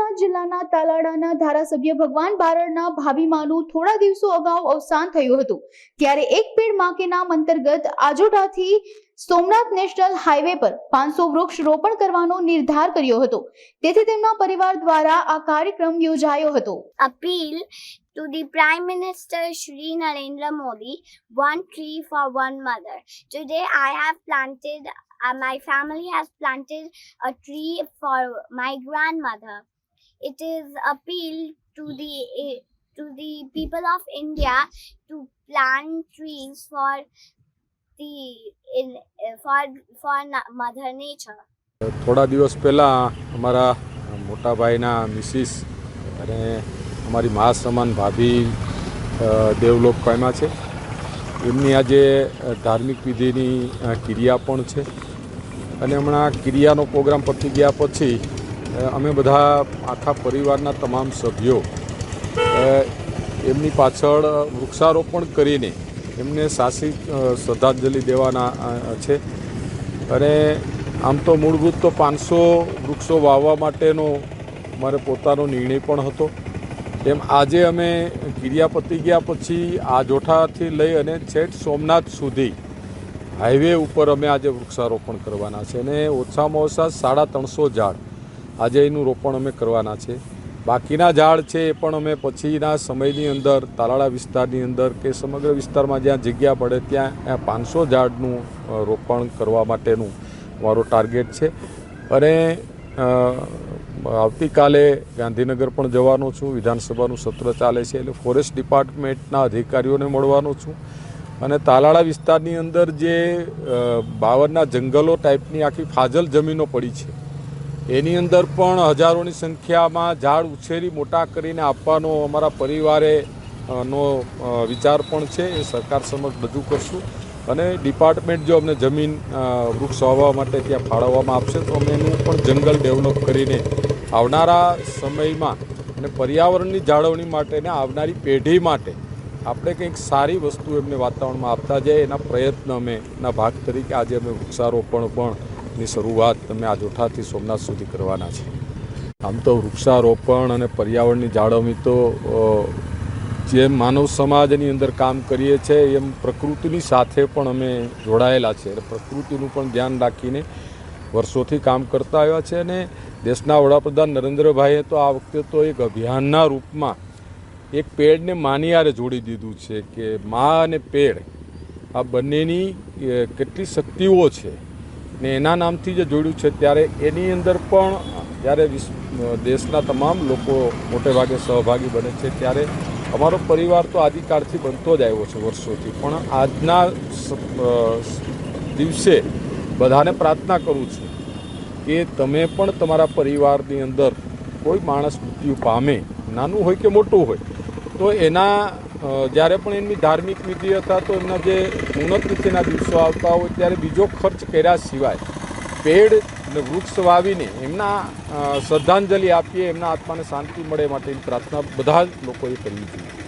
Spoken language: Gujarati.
મહેસાણા જિલ્લાના તાલાડાના ધારાસભ્ય ભગવાન બારડના ભાભી માનું થોડા દિવસો અગાઉ અવસાન થયું હતું। ત્યારે એક પેડ માં કે નામ અંતર્ગત આજોટાથી સોમનાથ નેશનલ હાઈવે પર 500 વૃક્ષ રોપણ કરવાનો નિર્ધાર કર્યો હતો। તેથી તેમના પરિવાર દ્વારા આ કાર્યક્રમ યોજાયો હતો। Appeal to the Prime Minister Shri Narendra Modi, one tree for one mother. Today I have planted, my family has planted a tree for my grandmother. It is appeal to the people of India to plant trees for Mother Nature. થોડા દિવસ પહેલાં અમારા મોટા ભાઈના મિસિસ અને અમારી મા સમાન ભાભી દેવલોક પામ્યા છે। એમની આજે ધાર્મિક વિધિની ક્રિયા પણ છે અને હમણાં ક્રિયાનો પ્રોગ્રામ પતી ગયા પછી અમે બધા આખા પરિવારના તમામ સભ્યો એમની પાછળ વૃક્ષારોપણ કરીને એમને સાચી શ્રદ્ધાંજલિ દેવાના છે। અને આમ તો મૂળભૂત તો 500 વૃક્ષો વાવવા માટેનો મારે પોતાનો નિર્ણય પણ હતો। એમ આજે અમે ક્રિયા પતી ગયા પછી આજોઠાથી લઈ અને છેક સોમનાથ સુધી હાઈવે ઉપર અમે આજે વૃક્ષારોપણ કરવાના છે અને ઓછામાં ઓછા 350 ઝાડ આજે એનું રોપણ અમે કરવાના છે। બાકીના ઝાડ છે એ પણ અમે પછીના સમયની અંદર તાલાળા વિસ્તારની અંદર કે સમગ્ર વિસ્તારમાં જ્યાં જગ્યા પડે ત્યાં 500 ઝાડનું રોપણ કરવા માટેનું મારો ટાર્ગેટ છે। અને આવતીકાલે ગાંધીનગર પણ જવાનો છું। વિધાનસભાનું સત્ર ચાલે છે એટલે ફોરેસ્ટ ડિપાર્ટમેન્ટના અધિકારીઓને મળવાનો છું અને તાલાળા વિસ્તારની અંદર જે 52ના જંગલો ટાઈપની આખી ફાજલ જમીનો પડી છે એની અંદર પણ હજારોની સંખ્યામાં ઝાડ ઉછેરી મોટા કરીને આપવાનો અમારા પરિવારે નો વિચાર પણ છે। એ સરકાર સમક્ષ રજૂ કરશું અને ડિપાર્ટમેન્ટ જો અમને જમીન વૃક્ષ વાવવા માટે ત્યાં ફાળવવામાં આપશે તો અમે એનું પણ જંગલ ડેવલપ કરીને આવનારા સમયમાં અને પર્યાવરણની જાળવણી માટે અને આવનારી પેઢી માટે આપણે કંઈક સારી વસ્તુ એમને વાતાવરણમાં આપતા જઈએ એના પ્રયત્ન અમે એના ભાગ તરીકે આજે અમે વૃક્ષારોપણ પણની શરૂઆત અમે આજોઠાથી સોમનાથ સુધી કરવાના છે। આમ તો વૃક્ષારોપણ અને પર્યાવરણની જાળવણી તો જેમ માનવ સમાજની અંદર કામ કરીએ છીએ એમ પ્રકૃતિની સાથે પણ અમે જોડાયેલા છે એટલે પ્રકૃતિનું પણ ધ્યાન રાખીને વર્ષોથી કામ કરતા આવ્યા છે। અને દેશના વડાપ્રધાન નરેન્દ્રભાઈએ તો આ વખતે તો એક અભિયાનના રૂપમાં એક પેડને માની હારે જોડી દીધું છે કે મા અને પેડ આ બંનેની કેટલી શક્તિઓ છે ને એના નામથી જે જોડ્યું છે ત્યારે એની અંદર પણ જ્યારે દેશના તમામ લોકો મોટે ભાગે સહભાગી બને છે ત્યારે અમારો પરિવાર તો આદિકાળથી બનતો જ આવ્યો છે વર્ષોથી। પણ આજના દિવસે બધાને પ્રાર્થના કરું છું કે તમે પણ તમારા પરિવારની અંદર કોઈ માણસ મૃત્યુ પામે નાનું હોય કે મોટું હોય તો એના જ્યારે પણ એમની ધાર્મિક વિધિ અથવા તો એમના જે પુણ્યતિથિના દિવસો આવતા હોય ત્યારે બીજો ખર્ચ કર્યા સિવાય પેડ અને વૃક્ષ વાવીને એમના શ્રદ્ધાંજલિ આપીએ, એમના આત્માને શાંતિ મળે માટેની પ્રાર્થના બધા જ લોકોએ કરવી જોઈએ।